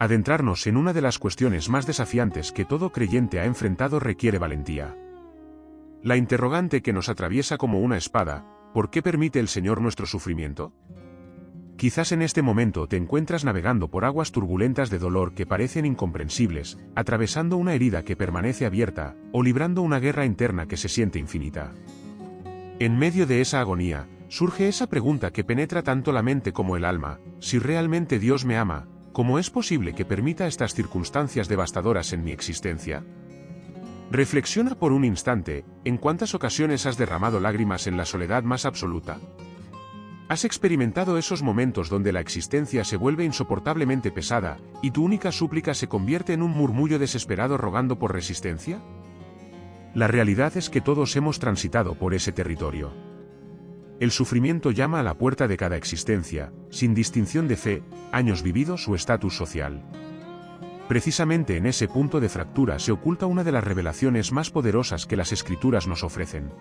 Adentrarnos en una de las cuestiones más desafiantes que todo creyente ha enfrentado requiere valentía. La interrogante que nos atraviesa como una espada: ¿por qué permite el Señor nuestro sufrimiento? Quizás en este momento te encuentras navegando por aguas turbulentas de dolor que parecen incomprensibles, atravesando una herida que permanece abierta, o librando una guerra interna que se siente infinita. En medio de esa agonía, surge esa pregunta que penetra tanto la mente como el alma: si realmente Dios me ama, ¿cómo es posible que permita estas circunstancias devastadoras en mi existencia? Reflexiona por un instante: ¿en cuántas ocasiones has derramado lágrimas en la soledad más absoluta? ¿Has experimentado esos momentos donde la existencia se vuelve insoportablemente pesada, y tu única súplica se convierte en un murmullo desesperado rogando por resistencia? La realidad es que todos hemos transitado por ese territorio. El sufrimiento llama a la puerta de cada existencia, sin distinción de fe, años vividos o estatus social. Precisamente en ese punto de fractura se oculta una de las revelaciones más poderosas que las Escrituras nos ofrecen.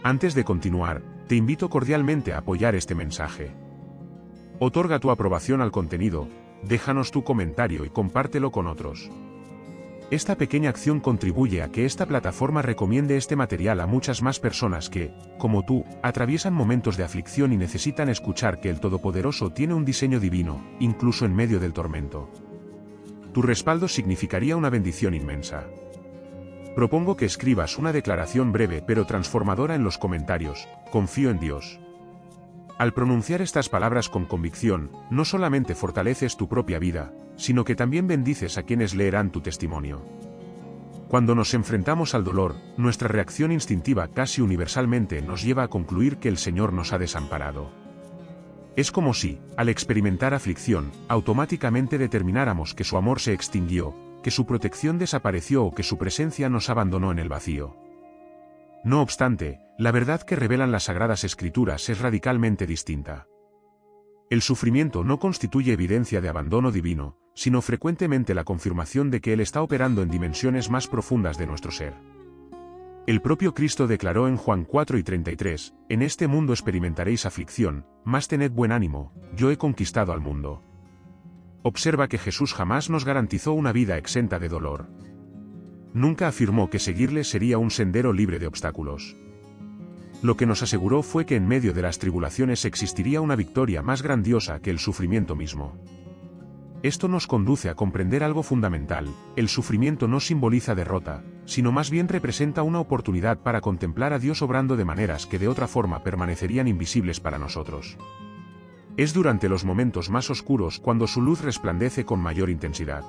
Antes de continuar, te invito cordialmente a apoyar este mensaje. Otorga tu aprobación al contenido, déjanos tu comentario y compártelo con otros. Esta pequeña acción contribuye a que esta plataforma recomiende este material a muchas más personas que, como tú, atraviesan momentos de aflicción y necesitan escuchar que el Todopoderoso tiene un diseño divino, incluso en medio del tormento. Tu respaldo significaría una bendición inmensa. Propongo que escribas una declaración breve pero transformadora en los comentarios: confío en Dios. Al pronunciar estas palabras con convicción, no solamente fortaleces tu propia vida, sino que también bendices a quienes leerán tu testimonio. Cuando nos enfrentamos al dolor, nuestra reacción instintiva casi universalmente nos lleva a concluir que el Señor nos ha desamparado. Es como si, al experimentar aflicción, automáticamente determináramos que su amor se extinguió, que su protección desapareció o que su presencia nos abandonó en el vacío. No obstante, la verdad que revelan las Sagradas Escrituras es radicalmente distinta. El sufrimiento no constituye evidencia de abandono divino, sino frecuentemente la confirmación de que Él está operando en dimensiones más profundas de nuestro ser. El propio Cristo declaró en Juan 4:33: en este mundo experimentaréis aflicción, mas tened buen ánimo, yo he conquistado al mundo. Observa que Jesús jamás nos garantizó una vida exenta de dolor. Nunca afirmó que seguirle sería un sendero libre de obstáculos. Lo que nos aseguró fue que en medio de las tribulaciones existiría una victoria más grandiosa que el sufrimiento mismo. Esto nos conduce a comprender algo fundamental: el sufrimiento no simboliza derrota, sino más bien representa una oportunidad para contemplar a Dios obrando de maneras que de otra forma permanecerían invisibles para nosotros. Es durante los momentos más oscuros cuando su luz resplandece con mayor intensidad.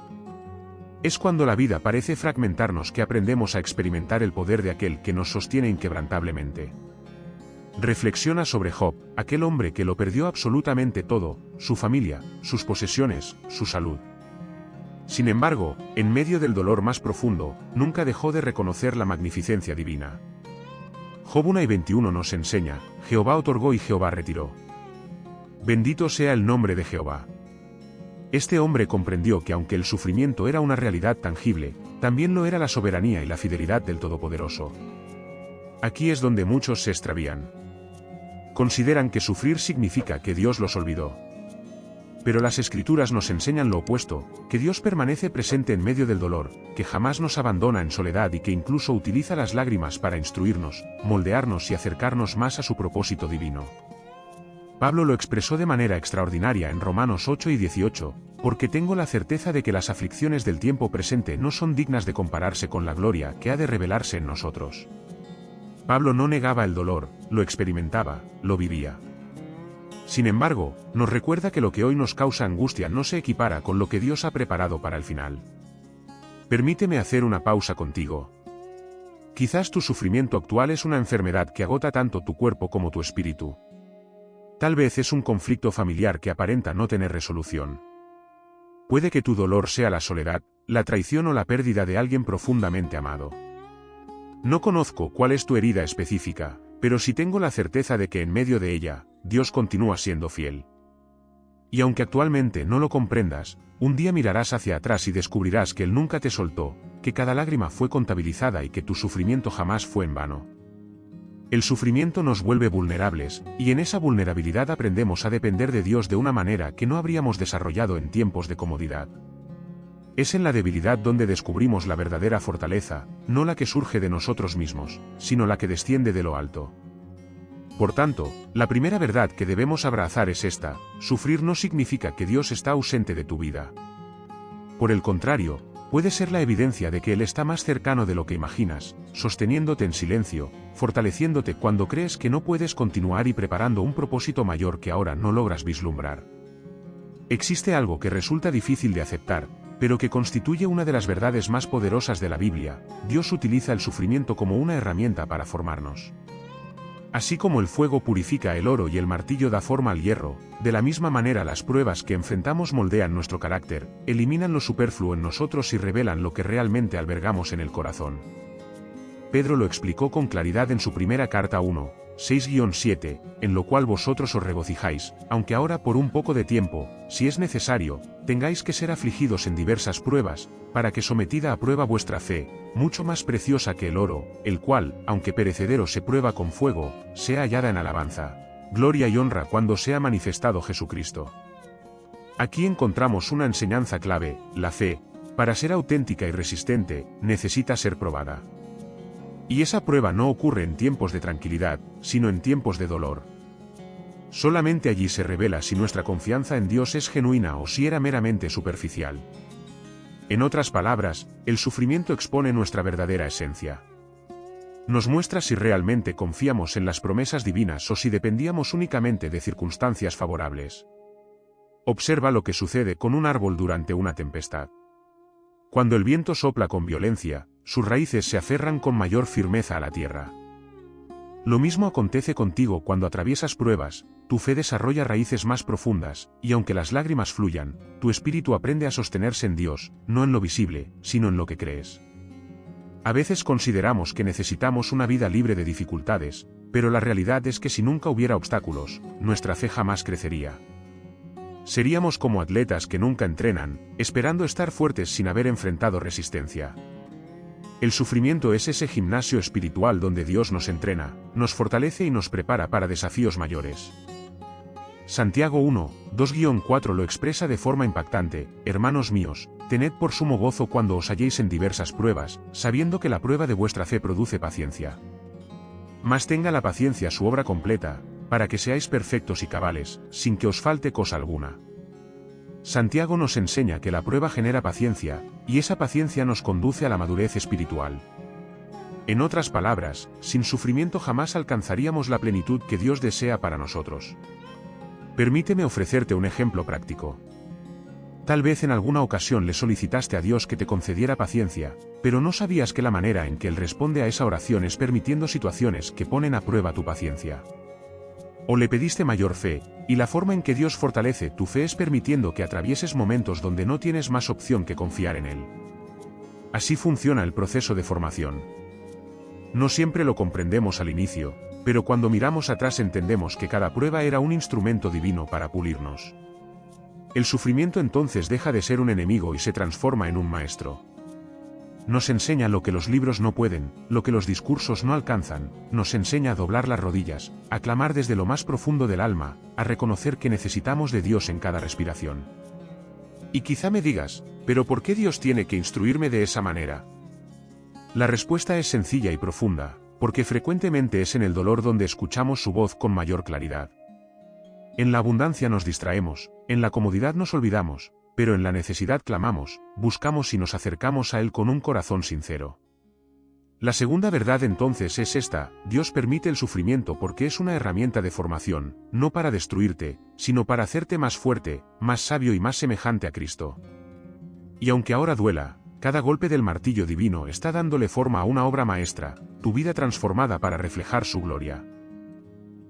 Es cuando la vida parece fragmentarnos que aprendemos a experimentar el poder de aquel que nos sostiene inquebrantablemente. Reflexiona sobre Job, aquel hombre que lo perdió absolutamente todo: su familia, sus posesiones, su salud. Sin embargo, en medio del dolor más profundo, nunca dejó de reconocer la magnificencia divina. Job 1:21 nos enseña: Jehová otorgó y Jehová retiró. Bendito sea el nombre de Jehová. Este hombre comprendió que aunque el sufrimiento era una realidad tangible, también lo era la soberanía y la fidelidad del Todopoderoso. Aquí es donde muchos se extravían. Consideran que sufrir significa que Dios los olvidó. Pero las Escrituras nos enseñan lo opuesto: que Dios permanece presente en medio del dolor, que jamás nos abandona en soledad y que incluso utiliza las lágrimas para instruirnos, moldearnos y acercarnos más a su propósito divino. Pablo lo expresó de manera extraordinaria en Romanos 8:18: porque tengo la certeza de que las aflicciones del tiempo presente no son dignas de compararse con la gloria que ha de revelarse en nosotros. Pablo no negaba el dolor, lo experimentaba, lo vivía. Sin embargo, nos recuerda que lo que hoy nos causa angustia no se equipara con lo que Dios ha preparado para el final. Permíteme hacer una pausa contigo. Quizás tu sufrimiento actual es una enfermedad que agota tanto tu cuerpo como tu espíritu. Tal vez es un conflicto familiar que aparenta no tener resolución. Puede que tu dolor sea la soledad, la traición o la pérdida de alguien profundamente amado. No conozco cuál es tu herida específica, pero sí tengo la certeza de que en medio de ella, Dios continúa siendo fiel. Y aunque actualmente no lo comprendas, un día mirarás hacia atrás y descubrirás que Él nunca te soltó, que cada lágrima fue contabilizada y que tu sufrimiento jamás fue en vano. El sufrimiento nos vuelve vulnerables, y en esa vulnerabilidad aprendemos a depender de Dios de una manera que no habríamos desarrollado en tiempos de comodidad. Es en la debilidad donde descubrimos la verdadera fortaleza, no la que surge de nosotros mismos, sino la que desciende de lo alto. Por tanto, la primera verdad que debemos abrazar es esta: sufrir no significa que Dios está ausente de tu vida. Por el contrario, puede ser la evidencia de que Él está más cercano de lo que imaginas, sosteniéndote en silencio, fortaleciéndote cuando crees que no puedes continuar y preparando un propósito mayor que ahora no logras vislumbrar. Existe algo que resulta difícil de aceptar, pero que constituye una de las verdades más poderosas de la Biblia: Dios utiliza el sufrimiento como una herramienta para formarnos. Así como el fuego purifica el oro y el martillo da forma al hierro, de la misma manera las pruebas que enfrentamos moldean nuestro carácter, eliminan lo superfluo en nosotros y revelan lo que realmente albergamos en el corazón. Pedro lo explicó con claridad en su primera carta 1:6-7, en lo cual vosotros os regocijáis, aunque ahora por un poco de tiempo, si es necesario, tengáis que ser afligidos en diversas pruebas, para que sometida a prueba vuestra fe, mucho más preciosa que el oro, el cual, aunque perecedero se prueba con fuego, sea hallada en alabanza, gloria y honra cuando sea manifestado Jesucristo. Aquí encontramos una enseñanza clave: la fe, para ser auténtica y resistente, necesita ser probada. Y esa prueba no ocurre en tiempos de tranquilidad, sino en tiempos de dolor. Solamente allí se revela si nuestra confianza en Dios es genuina o si era meramente superficial. En otras palabras, el sufrimiento expone nuestra verdadera esencia. Nos muestra si realmente confiamos en las promesas divinas o si dependíamos únicamente de circunstancias favorables. Observa lo que sucede con un árbol durante una tempestad. Cuando el viento sopla con violencia, sus raíces se aferran con mayor firmeza a la tierra. Lo mismo acontece contigo cuando atraviesas pruebas: tu fe desarrolla raíces más profundas, y aunque las lágrimas fluyan, tu espíritu aprende a sostenerse en Dios, no en lo visible, sino en lo que crees. A veces consideramos que necesitamos una vida libre de dificultades, pero la realidad es que si nunca hubiera obstáculos, nuestra fe jamás crecería. Seríamos como atletas que nunca entrenan, esperando estar fuertes sin haber enfrentado resistencia. El sufrimiento es ese gimnasio espiritual donde Dios nos entrena, nos fortalece y nos prepara para desafíos mayores. Santiago 1:2-4 lo expresa de forma impactante: hermanos míos, tened por sumo gozo cuando os halléis en diversas pruebas, sabiendo que la prueba de vuestra fe produce paciencia. Mas tenga la paciencia su obra completa, para que seáis perfectos y cabales, sin que os falte cosa alguna. Santiago nos enseña que la prueba genera paciencia, y esa paciencia nos conduce a la madurez espiritual. En otras palabras, sin sufrimiento jamás alcanzaríamos la plenitud que Dios desea para nosotros. Permíteme ofrecerte un ejemplo práctico. Tal vez en alguna ocasión le solicitaste a Dios que te concediera paciencia, pero no sabías que la manera en que Él responde a esa oración es permitiendo situaciones que ponen a prueba tu paciencia. O le pediste mayor fe, y la forma en que Dios fortalece tu fe es permitiendo que atravieses momentos donde no tienes más opción que confiar en Él. Así funciona el proceso de formación. No siempre lo comprendemos al inicio, pero cuando miramos atrás entendemos que cada prueba era un instrumento divino para pulirnos. El sufrimiento entonces deja de ser un enemigo y se transforma en un maestro. Nos enseña lo que los libros no pueden, lo que los discursos no alcanzan, nos enseña a doblar las rodillas, a clamar desde lo más profundo del alma, a reconocer que necesitamos de Dios en cada respiración. Y quizá me digas: ¿pero por qué Dios tiene que instruirme de esa manera? La respuesta es sencilla y profunda: porque frecuentemente es en el dolor donde escuchamos su voz con mayor claridad. En la abundancia nos distraemos, en la comodidad nos olvidamos, pero en la necesidad clamamos, buscamos y nos acercamos a Él con un corazón sincero. La segunda verdad entonces es esta: Dios permite el sufrimiento porque es una herramienta de formación, no para destruirte, sino para hacerte más fuerte, más sabio y más semejante a Cristo. Y aunque ahora duela, cada golpe del martillo divino está dándole forma a una obra maestra, tu vida transformada para reflejar su gloria.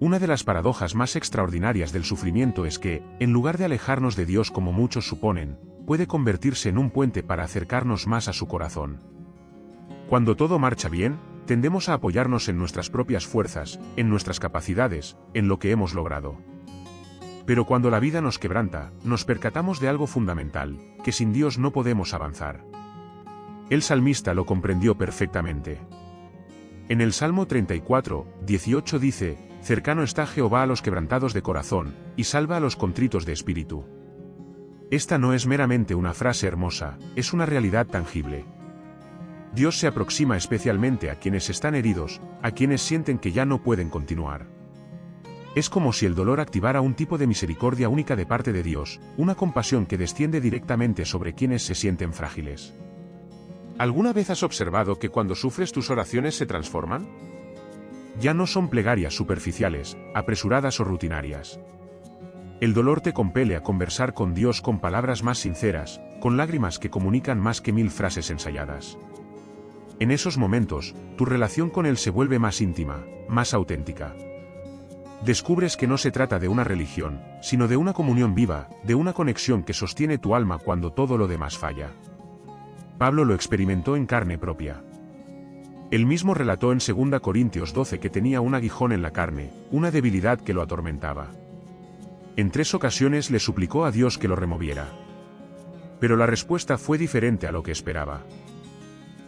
Una de las paradojas más extraordinarias del sufrimiento es que, en lugar de alejarnos de Dios como muchos suponen, puede convertirse en un puente para acercarnos más a su corazón. Cuando todo marcha bien, tendemos a apoyarnos en nuestras propias fuerzas, en nuestras capacidades, en lo que hemos logrado. Pero cuando la vida nos quebranta, nos percatamos de algo fundamental: que sin Dios no podemos avanzar. El salmista lo comprendió perfectamente. En el Salmo 34, 18 dice, cercano está Jehová a los quebrantados de corazón, y salva a los contritos de espíritu. Esta no es meramente una frase hermosa, es una realidad tangible. Dios se aproxima especialmente a quienes están heridos, a quienes sienten que ya no pueden continuar. Es como si el dolor activara un tipo de misericordia única de parte de Dios, una compasión que desciende directamente sobre quienes se sienten frágiles. ¿Alguna vez has observado que cuando sufres tus oraciones se transforman? Ya no son plegarias superficiales, apresuradas o rutinarias. El dolor te compele a conversar con Dios con palabras más sinceras, con lágrimas que comunican más que 1000 frases ensayadas. En esos momentos, tu relación con Él se vuelve más íntima, más auténtica. Descubres que no se trata de una religión, sino de una comunión viva, de una conexión que sostiene tu alma cuando todo lo demás falla. Pablo lo experimentó en carne propia. Él mismo relató en 2 Corintios 12 que tenía un aguijón en la carne, una debilidad que lo atormentaba. En 3 ocasiones le suplicó a Dios que lo removiera. Pero la respuesta fue diferente a lo que esperaba.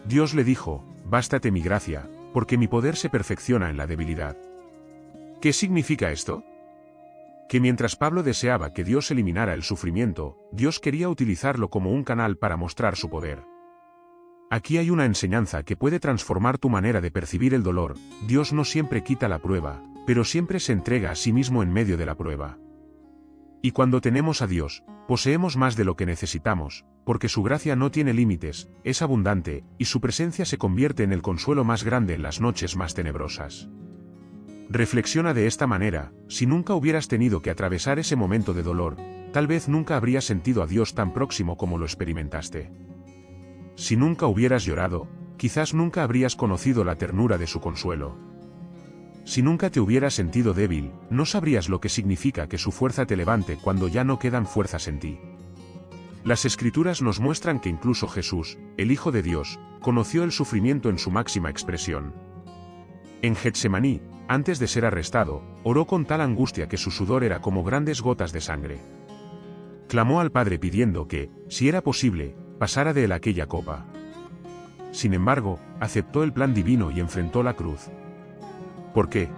Dios le dijo, bástate mi gracia, porque mi poder se perfecciona en la debilidad. ¿Qué significa esto? Que mientras Pablo deseaba que Dios eliminara el sufrimiento, Dios quería utilizarlo como un canal para mostrar su poder. Aquí hay una enseñanza que puede transformar tu manera de percibir el dolor. Dios no siempre quita la prueba, pero siempre se entrega a sí mismo en medio de la prueba. Y cuando tenemos a Dios, poseemos más de lo que necesitamos, porque su gracia no tiene límites, es abundante, y su presencia se convierte en el consuelo más grande en las noches más tenebrosas. Reflexiona de esta manera, si nunca hubieras tenido que atravesar ese momento de dolor, tal vez nunca habrías sentido a Dios tan próximo como lo experimentaste. Si nunca hubieras llorado, quizás nunca habrías conocido la ternura de su consuelo. Si nunca te hubieras sentido débil, no sabrías lo que significa que su fuerza te levante cuando ya no quedan fuerzas en ti. Las Escrituras nos muestran que incluso Jesús, el Hijo de Dios, conoció el sufrimiento en su máxima expresión. En Getsemaní, antes de ser arrestado, oró con tal angustia que su sudor era como grandes gotas de sangre. Clamó al Padre pidiendo que, si era posible, pasara de él aquella copa. Sin embargo, aceptó el plan divino y enfrentó la cruz. ¿Por qué?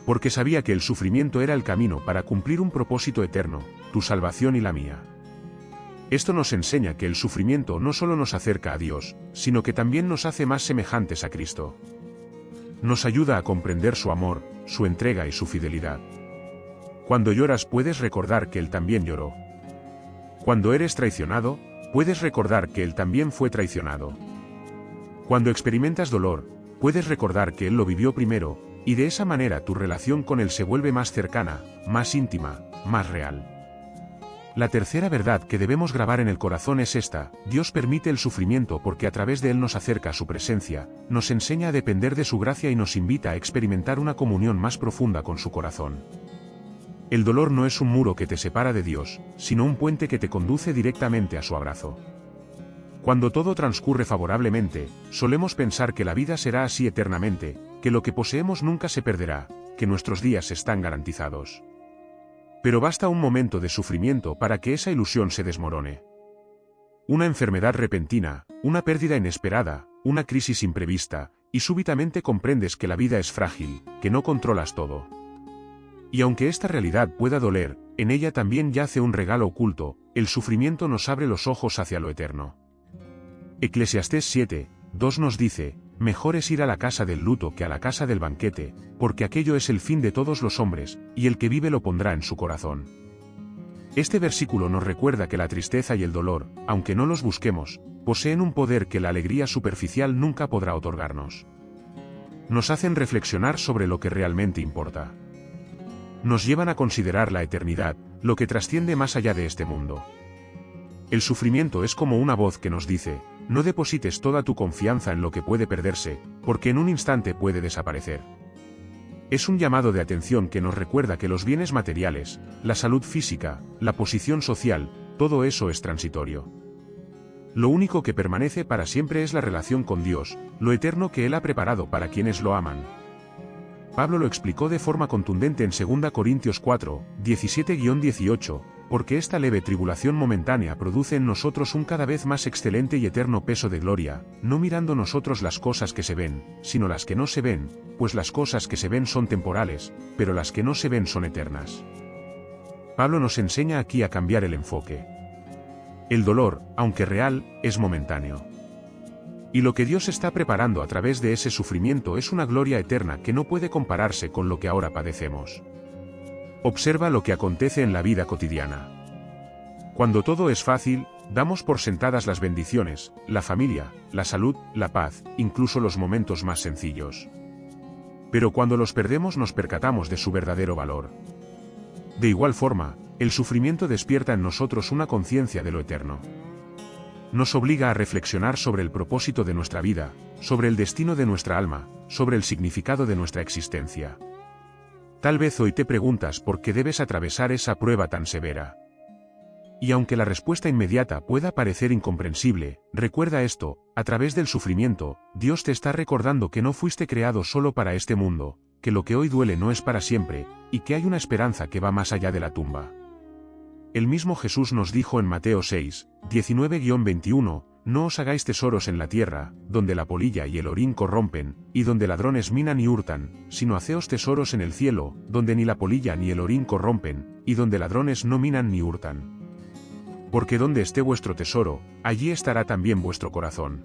Porque sabía que el sufrimiento era el camino para cumplir un propósito eterno, tu salvación y la mía. Esto nos enseña que el sufrimiento no solo nos acerca a Dios, sino que también nos hace más semejantes a Cristo. Nos ayuda a comprender su amor, su entrega y su fidelidad. Cuando lloras puedes recordar que Él también lloró. Cuando eres traicionado, puedes recordar que Él también fue traicionado. Cuando experimentas dolor, puedes recordar que Él lo vivió primero, y de esa manera tu relación con Él se vuelve más cercana, más íntima, más real. La tercera verdad que debemos grabar en el corazón es esta: Dios permite el sufrimiento porque a través de él nos acerca a su presencia, nos enseña a depender de su gracia y nos invita a experimentar una comunión más profunda con su corazón. El dolor no es un muro que te separa de Dios, sino un puente que te conduce directamente a su abrazo. Cuando todo transcurre favorablemente, solemos pensar que la vida será así eternamente, que lo que poseemos nunca se perderá, que nuestros días están garantizados. Pero basta un momento de sufrimiento para que esa ilusión se desmorone. Una enfermedad repentina, una pérdida inesperada, una crisis imprevista, y súbitamente comprendes que la vida es frágil, que no controlas todo. Y aunque esta realidad pueda doler, en ella también yace un regalo oculto: el sufrimiento nos abre los ojos hacia lo eterno. Eclesiastés 7:2 nos dice: mejor es ir a la casa del luto que a la casa del banquete, porque aquello es el fin de todos los hombres, y el que vive lo pondrá en su corazón. Este versículo nos recuerda que la tristeza y el dolor, aunque no los busquemos, poseen un poder que la alegría superficial nunca podrá otorgarnos. Nos hacen reflexionar sobre lo que realmente importa. Nos llevan a considerar la eternidad, lo que trasciende más allá de este mundo. El sufrimiento es como una voz que nos dice: no deposites toda tu confianza en lo que puede perderse, porque en un instante puede desaparecer. Es un llamado de atención que nos recuerda que los bienes materiales, la salud física, la posición social, todo eso es transitorio. Lo único que permanece para siempre es la relación con Dios, lo eterno que Él ha preparado para quienes lo aman. Pablo lo explicó de forma contundente en 2 Corintios 4, 17-18, porque esta leve tribulación momentánea produce en nosotros un cada vez más excelente y eterno peso de gloria, no mirando nosotros las cosas que se ven, sino las que no se ven, pues las cosas que se ven son temporales, pero las que no se ven son eternas. Pablo nos enseña aquí a cambiar el enfoque. El dolor, aunque real, es momentáneo. Y lo que Dios está preparando a través de ese sufrimiento es una gloria eterna que no puede compararse con lo que ahora padecemos. Observa lo que acontece en la vida cotidiana. Cuando todo es fácil, damos por sentadas las bendiciones, la familia, la salud, la paz, incluso los momentos más sencillos. Pero cuando los perdemos nos percatamos de su verdadero valor. De igual forma, el sufrimiento despierta en nosotros una conciencia de lo eterno. Nos obliga a reflexionar sobre el propósito de nuestra vida, sobre el destino de nuestra alma, sobre el significado de nuestra existencia. Tal vez hoy te preguntas por qué debes atravesar esa prueba tan severa. Y aunque la respuesta inmediata pueda parecer incomprensible, recuerda esto: a través del sufrimiento, Dios te está recordando que no fuiste creado solo para este mundo, que lo que hoy duele no es para siempre, y que hay una esperanza que va más allá de la tumba. El mismo Jesús nos dijo en Mateo 6, 19-21, no os hagáis tesoros en la tierra, donde la polilla y el orín corrompen, y donde ladrones minan y hurtan, sino haceos tesoros en el cielo, donde ni la polilla ni el orín corrompen, y donde ladrones no minan ni hurtan. Porque donde esté vuestro tesoro, allí estará también vuestro corazón.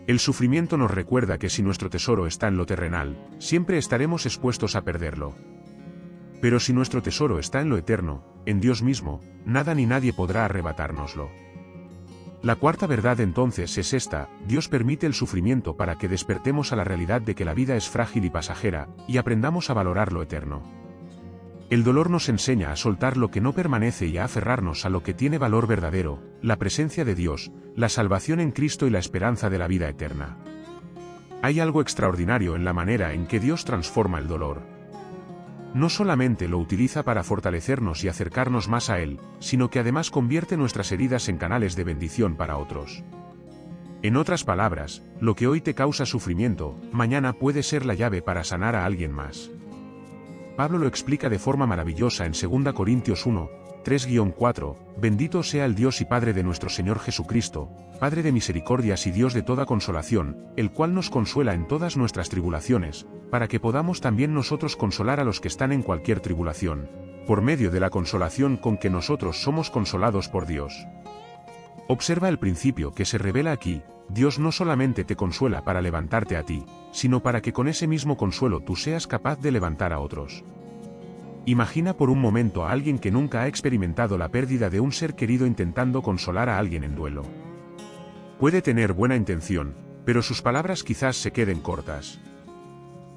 El sufrimiento nos recuerda que si nuestro tesoro está en lo terrenal, siempre estaremos expuestos a perderlo. Pero si nuestro tesoro está en lo eterno, en Dios mismo, nada ni nadie podrá arrebatárnoslo. La cuarta verdad entonces es esta: Dios permite el sufrimiento para que despertemos a la realidad de que la vida es frágil y pasajera, y aprendamos a valorar lo eterno. El dolor nos enseña a soltar lo que no permanece y a aferrarnos a lo que tiene valor verdadero: la presencia de Dios, la salvación en Cristo y la esperanza de la vida eterna. Hay algo extraordinario en la manera en que Dios transforma el dolor. No solamente lo utiliza para fortalecernos y acercarnos más a Él, sino que además convierte nuestras heridas en canales de bendición para otros. En otras palabras, lo que hoy te causa sufrimiento, mañana puede ser la llave para sanar a alguien más. Pablo lo explica de forma maravillosa en 2 Corintios 1, 3-4, bendito sea el Dios y Padre de nuestro Señor Jesucristo, Padre de misericordias y Dios de toda consolación, el cual nos consuela en todas nuestras tribulaciones, para que podamos también nosotros consolar a los que están en cualquier tribulación, por medio de la consolación con que nosotros somos consolados por Dios. Observa el principio que se revela aquí: Dios no solamente te consuela para levantarte a ti, sino para que con ese mismo consuelo tú seas capaz de levantar a otros. Imagina por un momento a alguien que nunca ha experimentado la pérdida de un ser querido intentando consolar a alguien en duelo. Puede tener buena intención, pero sus palabras quizás se queden cortas.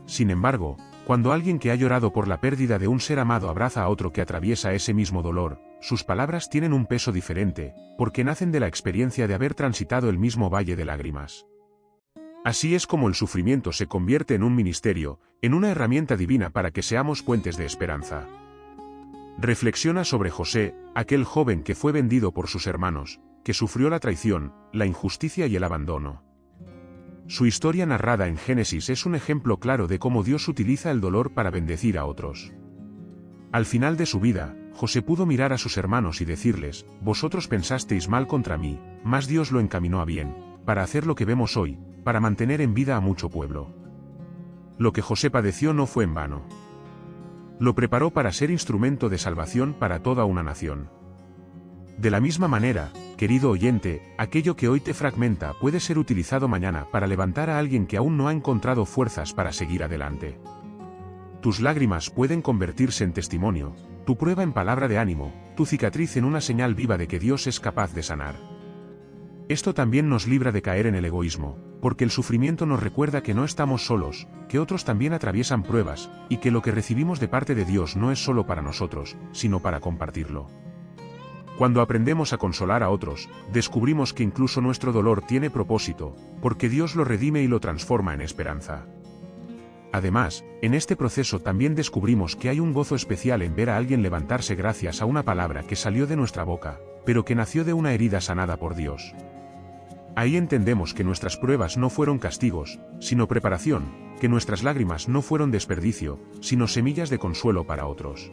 Sin embargo, cuando alguien que ha llorado por la pérdida de un ser amado abraza a otro que atraviesa ese mismo dolor, sus palabras tienen un peso diferente, porque nacen de la experiencia de haber transitado el mismo valle de lágrimas. Así es como el sufrimiento se convierte en un ministerio, en una herramienta divina para que seamos puentes de esperanza. Reflexiona sobre José, aquel joven que fue vendido por sus hermanos, que sufrió la traición, la injusticia y el abandono. Su historia narrada en Génesis es un ejemplo claro de cómo Dios utiliza el dolor para bendecir a otros. Al final de su vida, José pudo mirar a sus hermanos y decirles: vosotros pensasteis mal contra mí, mas Dios lo encaminó a bien, para hacer lo que vemos hoy, para mantener en vida a mucho pueblo. Lo que José padeció no fue en vano. Lo preparó para ser instrumento de salvación para toda una nación. De la misma manera, querido oyente, aquello que hoy te fragmenta puede ser utilizado mañana para levantar a alguien que aún no ha encontrado fuerzas para seguir adelante. Tus lágrimas pueden convertirse en testimonio, tu prueba en palabra de ánimo, tu cicatriz en una señal viva de que Dios es capaz de sanar. Esto también nos libra de caer en el egoísmo, porque el sufrimiento nos recuerda que no estamos solos, que otros también atraviesan pruebas, y que lo que recibimos de parte de Dios no es solo para nosotros, sino para compartirlo. Cuando aprendemos a consolar a otros, descubrimos que incluso nuestro dolor tiene propósito, porque Dios lo redime y lo transforma en esperanza. Además, en este proceso también descubrimos que hay un gozo especial en ver a alguien levantarse gracias a una palabra que salió de nuestra boca, pero que nació de una herida sanada por Dios. Ahí entendemos que nuestras pruebas no fueron castigos, sino preparación, que nuestras lágrimas no fueron desperdicio, sino semillas de consuelo para otros.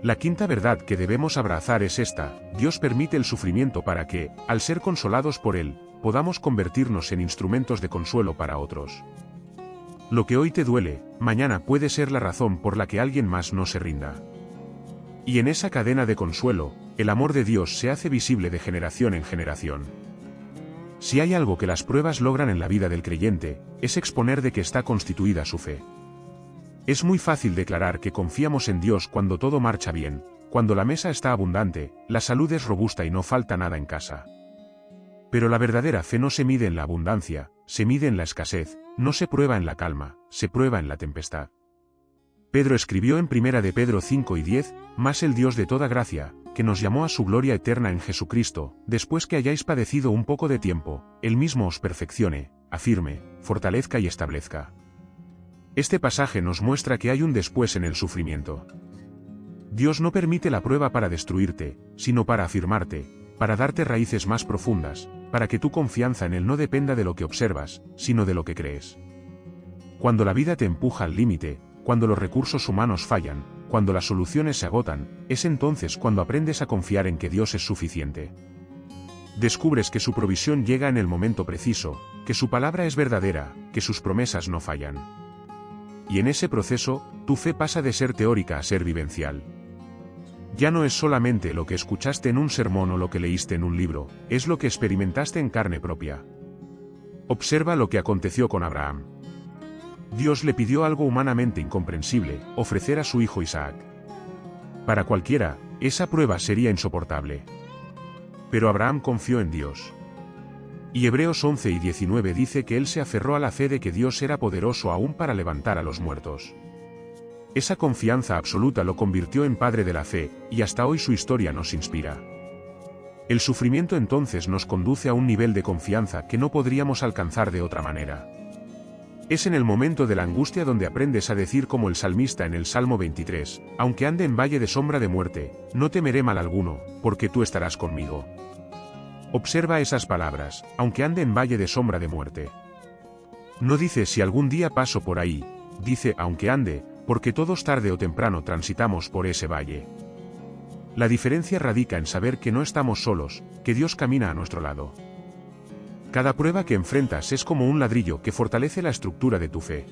La quinta verdad que debemos abrazar es esta: Dios permite el sufrimiento para que, al ser consolados por Él, podamos convertirnos en instrumentos de consuelo para otros. Lo que hoy te duele, mañana puede ser la razón por la que alguien más no se rinda. Y en esa cadena de consuelo, el amor de Dios se hace visible de generación en generación. Si hay algo que las pruebas logran en la vida del creyente, es exponer de qué está constituida su fe. Es muy fácil declarar que confiamos en Dios cuando todo marcha bien, cuando la mesa está abundante, la salud es robusta y no falta nada en casa. Pero la verdadera fe no se mide en la abundancia, se mide en la escasez, no se prueba en la calma, se prueba en la tempestad. Pedro escribió en 1 de Pedro 5:10, «Mas el Dios de toda gracia, que nos llamó a su gloria eterna en Jesucristo, después que hayáis padecido un poco de tiempo, Él mismo os perfeccione, afirme, fortalezca y establezca». Este pasaje nos muestra que hay un después en el sufrimiento. Dios no permite la prueba para destruirte, sino para afirmarte, para darte raíces más profundas, para que tu confianza en Él no dependa de lo que observas, sino de lo que crees. Cuando la vida te empuja al límite, cuando los recursos humanos fallan, cuando las soluciones se agotan, es entonces cuando aprendes a confiar en que Dios es suficiente. Descubres que su provisión llega en el momento preciso, que su palabra es verdadera, que sus promesas no fallan. Y en ese proceso, tu fe pasa de ser teórica a ser vivencial. Ya no es solamente lo que escuchaste en un sermón o lo que leíste en un libro, es lo que experimentaste en carne propia. Observa lo que aconteció con Abraham. Dios le pidió algo humanamente incomprensible, ofrecer a su hijo Isaac. Para cualquiera, esa prueba sería insoportable. Pero Abraham confió en Dios. Y Hebreos 11:19 dice que él se aferró a la fe de que Dios era poderoso aún para levantar a los muertos. Esa confianza absoluta lo convirtió en padre de la fe, y hasta hoy su historia nos inspira. El sufrimiento entonces nos conduce a un nivel de confianza que no podríamos alcanzar de otra manera. Es en el momento de la angustia donde aprendes a decir como el salmista en el Salmo 23, «Aunque ande en valle de sombra de muerte, no temeré mal alguno, porque tú estarás conmigo». Observa esas palabras, «aunque ande en valle de sombra de muerte». No dice «si algún día paso por ahí», dice «aunque ande», porque todos tarde o temprano transitamos por ese valle. La diferencia radica en saber que no estamos solos, que Dios camina a nuestro lado. Cada prueba que enfrentas es como un ladrillo que fortalece la estructura de tu fe.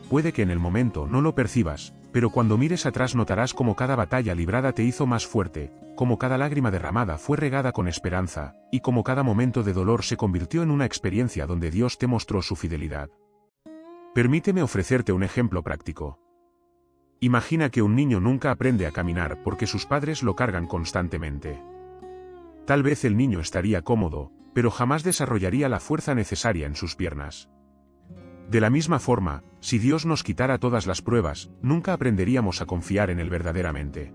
Puede que en el momento no lo percibas, pero cuando mires atrás notarás cómo cada batalla librada te hizo más fuerte, cómo cada lágrima derramada fue regada con esperanza, y cómo cada momento de dolor se convirtió en una experiencia donde Dios te mostró su fidelidad. Permíteme ofrecerte un ejemplo práctico. Imagina que un niño nunca aprende a caminar porque sus padres lo cargan constantemente. Tal vez el niño estaría cómodo, pero jamás desarrollaría la fuerza necesaria en sus piernas. De la misma forma, si Dios nos quitara todas las pruebas, nunca aprenderíamos a confiar en Él verdaderamente.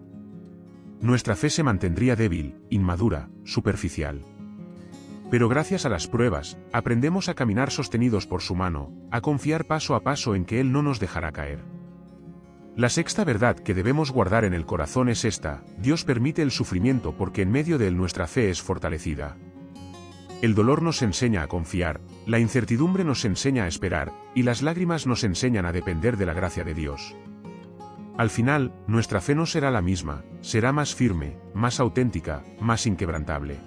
Nuestra fe se mantendría débil, inmadura, superficial. Pero gracias a las pruebas, aprendemos a caminar sostenidos por su mano, a confiar paso a paso en que Él no nos dejará caer. La sexta verdad que debemos guardar en el corazón es esta: Dios permite el sufrimiento porque en medio de él nuestra fe es fortalecida. El dolor nos enseña a confiar, la incertidumbre nos enseña a esperar, y las lágrimas nos enseñan a depender de la gracia de Dios. Al final, nuestra fe no será la misma, será más firme, más auténtica, más inquebrantable.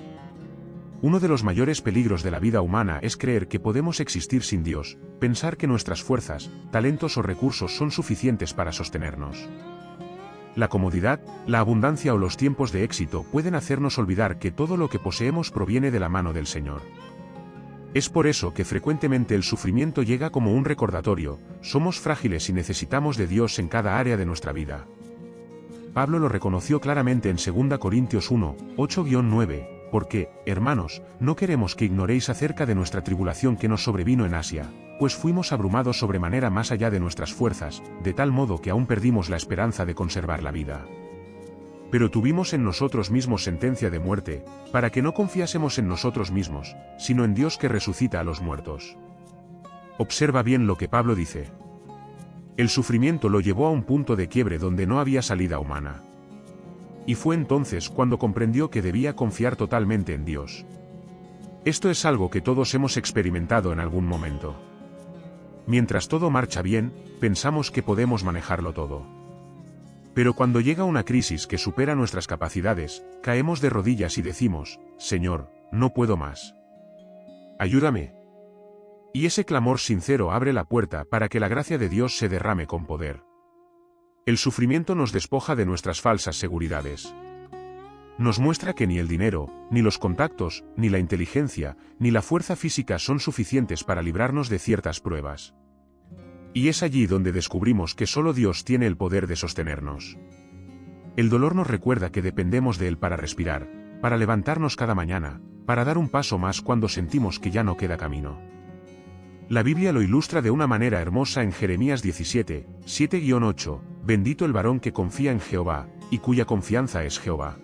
Uno de los mayores peligros de la vida humana es creer que podemos existir sin Dios, pensar que nuestras fuerzas, talentos o recursos son suficientes para sostenernos. La comodidad, la abundancia o los tiempos de éxito pueden hacernos olvidar que todo lo que poseemos proviene de la mano del Señor. Es por eso que frecuentemente el sufrimiento llega como un recordatorio: somos frágiles y necesitamos de Dios en cada área de nuestra vida. Pablo lo reconoció claramente en 2 Corintios 1, 8-9, porque, hermanos, no queremos que ignoréis acerca de nuestra tribulación que nos sobrevino en Asia, pues fuimos abrumados sobremanera más allá de nuestras fuerzas, de tal modo que aún perdimos la esperanza de conservar la vida. Pero tuvimos en nosotros mismos sentencia de muerte, para que no confiásemos en nosotros mismos, sino en Dios que resucita a los muertos. Observa bien lo que Pablo dice. El sufrimiento lo llevó a un punto de quiebre donde no había salida humana. Y fue entonces cuando comprendió que debía confiar totalmente en Dios. Esto es algo que todos hemos experimentado en algún momento. Mientras todo marcha bien, pensamos que podemos manejarlo todo. Pero cuando llega una crisis que supera nuestras capacidades, caemos de rodillas y decimos, Señor, no puedo más. Ayúdame. Y ese clamor sincero abre la puerta para que la gracia de Dios se derrame con poder. El sufrimiento nos despoja de nuestras falsas seguridades. Nos muestra que ni el dinero, ni los contactos, ni la inteligencia, ni la fuerza física son suficientes para librarnos de ciertas pruebas. Y es allí donde descubrimos que solo Dios tiene el poder de sostenernos. El dolor nos recuerda que dependemos de Él para respirar, para levantarnos cada mañana, para dar un paso más cuando sentimos que ya no queda camino. La Biblia lo ilustra de una manera hermosa en Jeremías 17, 7-8, bendito el varón que confía en Jehová, y cuya confianza es Jehová.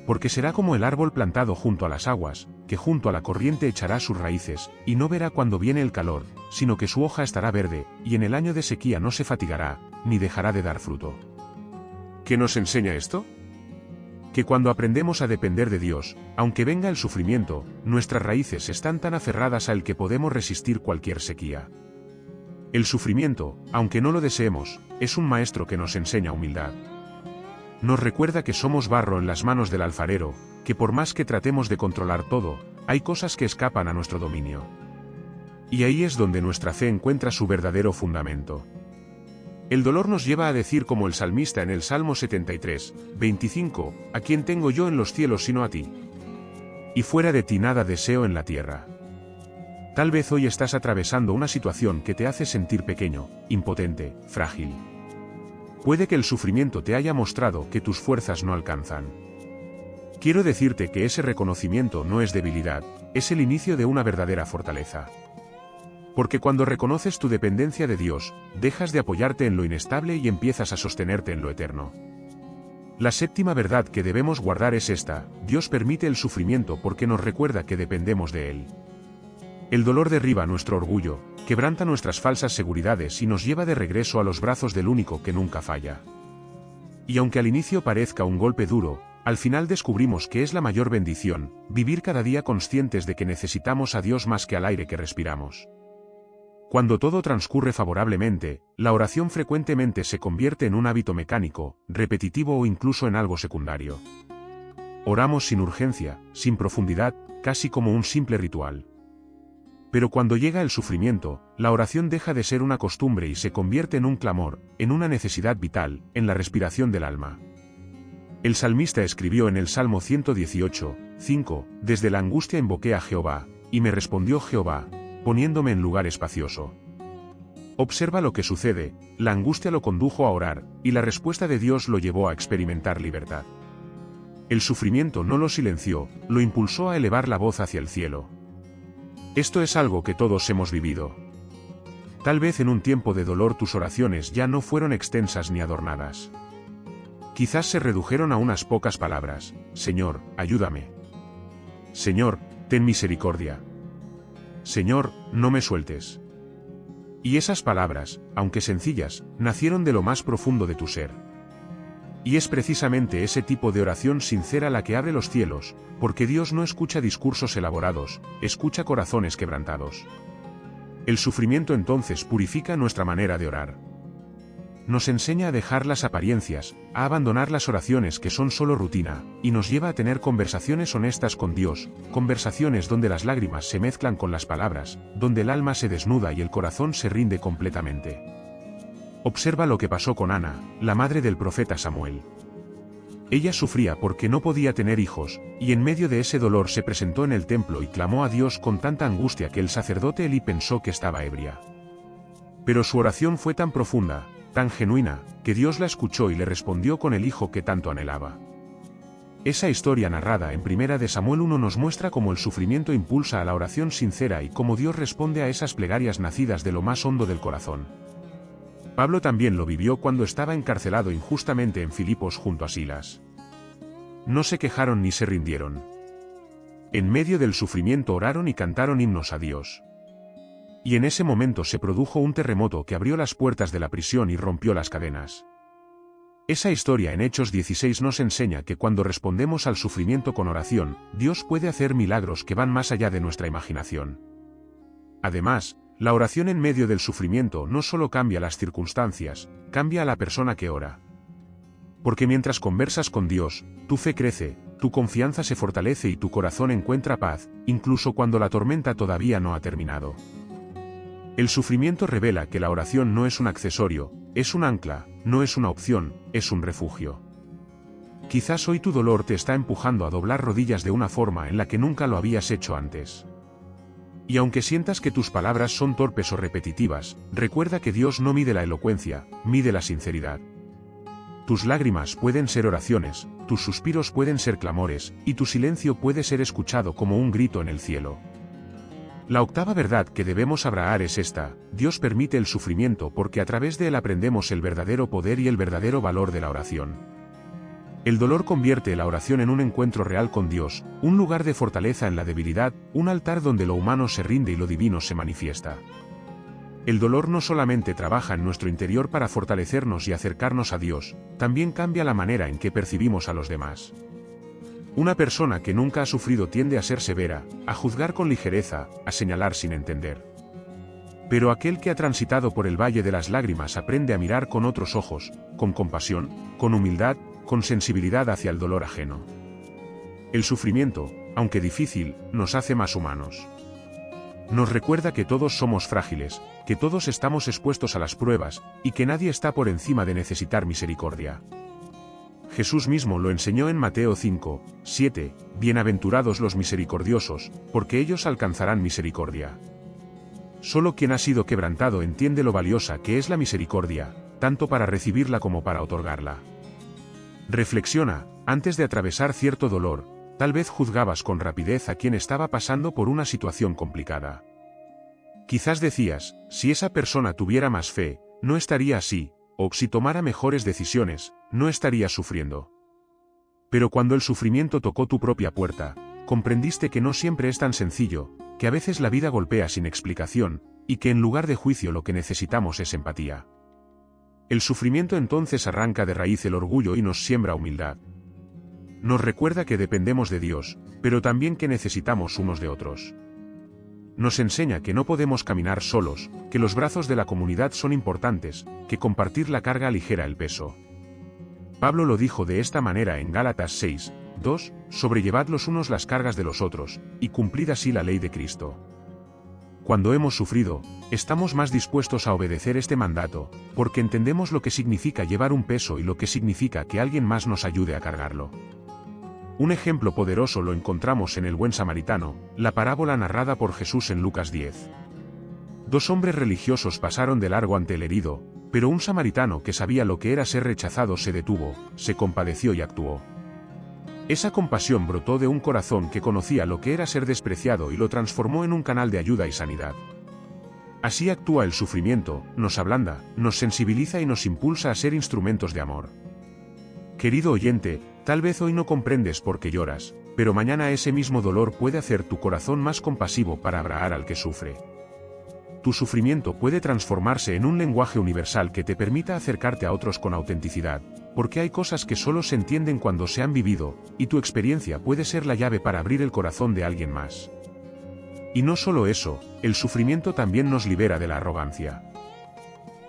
Porque será como el árbol plantado junto a las aguas, que junto a la corriente echará sus raíces, y no verá cuando viene el calor, sino que su hoja estará verde, y en el año de sequía no se fatigará, ni dejará de dar fruto. ¿Qué nos enseña esto? Que cuando aprendemos a depender de Dios, aunque venga el sufrimiento, nuestras raíces están tan aferradas a Él que podemos resistir cualquier sequía. El sufrimiento, aunque no lo deseemos, es un maestro que nos enseña humildad. Nos recuerda que somos barro en las manos del alfarero, que por más que tratemos de controlar todo, hay cosas que escapan a nuestro dominio. Y ahí es donde nuestra fe encuentra su verdadero fundamento. El dolor nos lleva a decir como el salmista en el Salmo 73, 25, ¿a quién tengo yo en los cielos sino a ti? Y fuera de ti nada deseo en la tierra. Tal vez hoy estás atravesando una situación que te hace sentir pequeño, impotente, frágil. Puede que el sufrimiento te haya mostrado que tus fuerzas no alcanzan. Quiero decirte que ese reconocimiento no es debilidad, es el inicio de una verdadera fortaleza. Porque cuando reconoces tu dependencia de Dios, dejas de apoyarte en lo inestable y empiezas a sostenerte en lo eterno. La séptima verdad que debemos guardar es esta: Dios permite el sufrimiento porque nos recuerda que dependemos de Él. El dolor derriba nuestro orgullo, quebranta nuestras falsas seguridades y nos lleva de regreso a los brazos del único que nunca falla. Y aunque al inicio parezca un golpe duro, al final descubrimos que es la mayor bendición, vivir cada día conscientes de que necesitamos a Dios más que al aire que respiramos. Cuando todo transcurre favorablemente, la oración frecuentemente se convierte en un hábito mecánico, repetitivo o incluso en algo secundario. Oramos sin urgencia, sin profundidad, casi como un simple ritual. Pero cuando llega el sufrimiento, la oración deja de ser una costumbre y se convierte en un clamor, en una necesidad vital, en la respiración del alma. El salmista escribió en el Salmo 118, 5, desde la angustia invoqué a Jehová, y me respondió Jehová, poniéndome en lugar espacioso. Observa lo que sucede, la angustia lo condujo a orar, y la respuesta de Dios lo llevó a experimentar libertad. El sufrimiento no lo silenció, lo impulsó a elevar la voz hacia el cielo. Esto es algo que todos hemos vivido. Tal vez en un tiempo de dolor tus oraciones ya no fueron extensas ni adornadas. Quizás se redujeron a unas pocas palabras: Señor, ayúdame. Señor, ten misericordia. Señor, no me sueltes. Y esas palabras, aunque sencillas, nacieron de lo más profundo de tu ser. Y es precisamente ese tipo de oración sincera la que abre los cielos, porque Dios no escucha discursos elaborados, escucha corazones quebrantados. El sufrimiento entonces purifica nuestra manera de orar. Nos enseña a dejar las apariencias, a abandonar las oraciones que son solo rutina, y nos lleva a tener conversaciones honestas con Dios, conversaciones donde las lágrimas se mezclan con las palabras, donde el alma se desnuda y el corazón se rinde completamente. Observa lo que pasó con Ana, la madre del profeta Samuel. Ella sufría porque no podía tener hijos, y en medio de ese dolor se presentó en el templo y clamó a Dios con tanta angustia que el sacerdote Elí pensó que estaba ebria. Pero su oración fue tan profunda, tan genuina, que Dios la escuchó y le respondió con el hijo que tanto anhelaba. Esa historia narrada en 1 de Samuel 1 nos muestra cómo el sufrimiento impulsa a la oración sincera y cómo Dios responde a esas plegarias nacidas de lo más hondo del corazón. Pablo también lo vivió cuando estaba encarcelado injustamente en Filipos junto a Silas. No se quejaron ni se rindieron. En medio del sufrimiento oraron y cantaron himnos a Dios. Y en ese momento se produjo un terremoto que abrió las puertas de la prisión y rompió las cadenas. Esa historia en Hechos 16 nos enseña que cuando respondemos al sufrimiento con oración, Dios puede hacer milagros que van más allá de nuestra imaginación. Además, la oración en medio del sufrimiento no solo cambia las circunstancias, cambia a la persona que ora. Porque mientras conversas con Dios, tu fe crece, tu confianza se fortalece y tu corazón encuentra paz, incluso cuando la tormenta todavía no ha terminado. El sufrimiento revela que la oración no es un accesorio, es un ancla, no es una opción, es un refugio. Quizás hoy tu dolor te está empujando a doblar rodillas de una forma en la que nunca lo habías hecho antes. Y aunque sientas que tus palabras son torpes o repetitivas, recuerda que Dios no mide la elocuencia, mide la sinceridad. Tus lágrimas pueden ser oraciones, tus suspiros pueden ser clamores, y tu silencio puede ser escuchado como un grito en el cielo. La octava verdad que debemos abrazar es esta: Dios permite el sufrimiento porque a través de él aprendemos el verdadero poder y el verdadero valor de la oración. El dolor convierte la oración en un encuentro real con Dios, un lugar de fortaleza en la debilidad, un altar donde lo humano se rinde y lo divino se manifiesta. El dolor no solamente trabaja en nuestro interior para fortalecernos y acercarnos a Dios, también cambia la manera en que percibimos a los demás. Una persona que nunca ha sufrido tiende a ser severa, a juzgar con ligereza, a señalar sin entender. Pero aquel que ha transitado por el valle de las lágrimas aprende a mirar con otros ojos, con compasión, con humildad, con sensibilidad hacia el dolor ajeno. El sufrimiento, aunque difícil, nos hace más humanos. Nos recuerda que todos somos frágiles, que todos estamos expuestos a las pruebas, y que nadie está por encima de necesitar misericordia. Jesús mismo lo enseñó en Mateo 5, 7, bienaventurados los misericordiosos, porque ellos alcanzarán misericordia. Solo quien ha sido quebrantado entiende lo valiosa que es la misericordia, tanto para recibirla como para otorgarla. Reflexiona, antes de atravesar cierto dolor, tal vez juzgabas con rapidez a quien estaba pasando por una situación complicada. Quizás decías, si esa persona tuviera más fe, no estaría así, o si tomara mejores decisiones, no estaría sufriendo. Pero cuando el sufrimiento tocó tu propia puerta, comprendiste que no siempre es tan sencillo, que a veces la vida golpea sin explicación, y que en lugar de juicio lo que necesitamos es empatía. El sufrimiento entonces arranca de raíz el orgullo y nos siembra humildad. Nos recuerda que dependemos de Dios, pero también que necesitamos unos de otros. Nos enseña que no podemos caminar solos, que los brazos de la comunidad son importantes, que compartir la carga aligera el peso. Pablo lo dijo de esta manera en Gálatas 6, 2, sobrellevad los unos las cargas de los otros, y cumplid así la ley de Cristo. Cuando hemos sufrido, estamos más dispuestos a obedecer este mandato, porque entendemos lo que significa llevar un peso y lo que significa que alguien más nos ayude a cargarlo. Un ejemplo poderoso lo encontramos en el buen samaritano, la parábola narrada por Jesús en Lucas 10. Dos hombres religiosos pasaron de largo ante el herido, pero un samaritano que sabía lo que era ser rechazado se detuvo, se compadeció y actuó. Esa compasión brotó de un corazón que conocía lo que era ser despreciado y lo transformó en un canal de ayuda y sanidad. Así actúa el sufrimiento, nos ablanda, nos sensibiliza y nos impulsa a ser instrumentos de amor. Querido oyente, tal vez hoy no comprendes por qué lloras, pero mañana ese mismo dolor puede hacer tu corazón más compasivo para abrazar al que sufre. Tu sufrimiento puede transformarse en un lenguaje universal que te permita acercarte a otros con autenticidad, porque hay cosas que solo se entienden cuando se han vivido, y tu experiencia puede ser la llave para abrir el corazón de alguien más. Y no solo eso, el sufrimiento también nos libera de la arrogancia.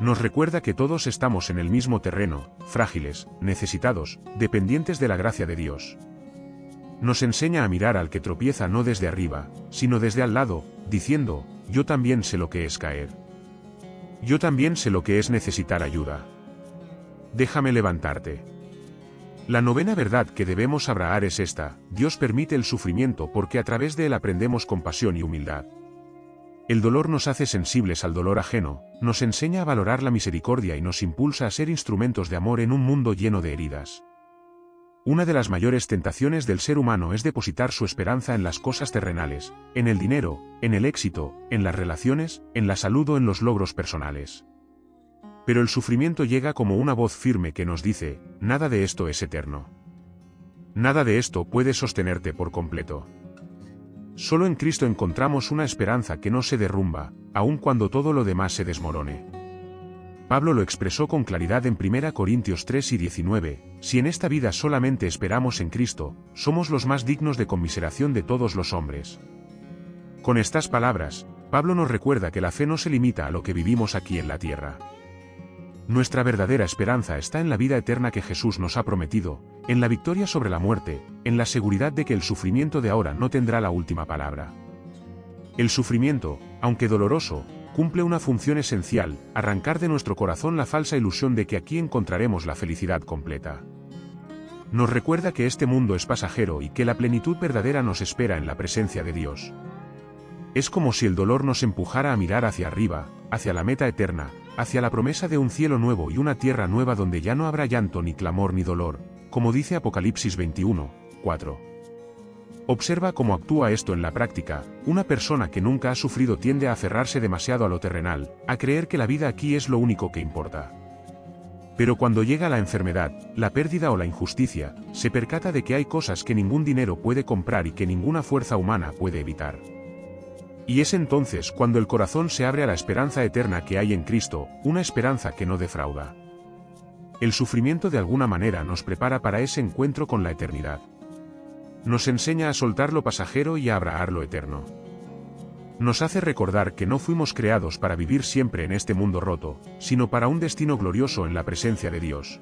Nos recuerda que todos estamos en el mismo terreno, frágiles, necesitados, dependientes de la gracia de Dios. Nos enseña a mirar al que tropieza no desde arriba, sino desde al lado, diciendo, yo también sé lo que es caer. Yo también sé lo que es necesitar ayuda. Déjame levantarte. La novena verdad que debemos abrazar es esta: Dios permite el sufrimiento porque a través de él aprendemos compasión y humildad. El dolor nos hace sensibles al dolor ajeno, nos enseña a valorar la misericordia y nos impulsa a ser instrumentos de amor en un mundo lleno de heridas. Una de las mayores tentaciones del ser humano es depositar su esperanza en las cosas terrenales, en el dinero, en el éxito, en las relaciones, en la salud o en los logros personales. Pero el sufrimiento llega como una voz firme que nos dice, nada de esto es eterno. Nada de esto puede sostenerte por completo. Solo en Cristo encontramos una esperanza que no se derrumba, aun cuando todo lo demás se desmorone. Pablo lo expresó con claridad en 1 Corintios 3 y 19, si en esta vida solamente esperamos en Cristo, somos los más dignos de conmiseración de todos los hombres. Con estas palabras, Pablo nos recuerda que la fe no se limita a lo que vivimos aquí en la tierra. Nuestra verdadera esperanza está en la vida eterna que Jesús nos ha prometido, en la victoria sobre la muerte, en la seguridad de que el sufrimiento de ahora no tendrá la última palabra. El sufrimiento, aunque doloroso, cumple una función esencial: arrancar de nuestro corazón la falsa ilusión de que aquí encontraremos la felicidad completa. Nos recuerda que este mundo es pasajero y que la plenitud verdadera nos espera en la presencia de Dios. Es como si el dolor nos empujara a mirar hacia arriba, hacia la meta eterna, hacia la promesa de un cielo nuevo y una tierra nueva donde ya no habrá llanto ni clamor ni dolor, como dice Apocalipsis 21, 4. Observa cómo actúa esto en la práctica. Una persona que nunca ha sufrido tiende a aferrarse demasiado a lo terrenal, a creer que la vida aquí es lo único que importa. Pero cuando llega la enfermedad, la pérdida o la injusticia, se percata de que hay cosas que ningún dinero puede comprar y que ninguna fuerza humana puede evitar. Y es entonces cuando el corazón se abre a la esperanza eterna que hay en Cristo, una esperanza que no defrauda. El sufrimiento de alguna manera nos prepara para ese encuentro con la eternidad. Nos enseña a soltar lo pasajero y a abraar lo eterno. Nos hace recordar que no fuimos creados para vivir siempre en este mundo roto, sino para un destino glorioso en la presencia de Dios.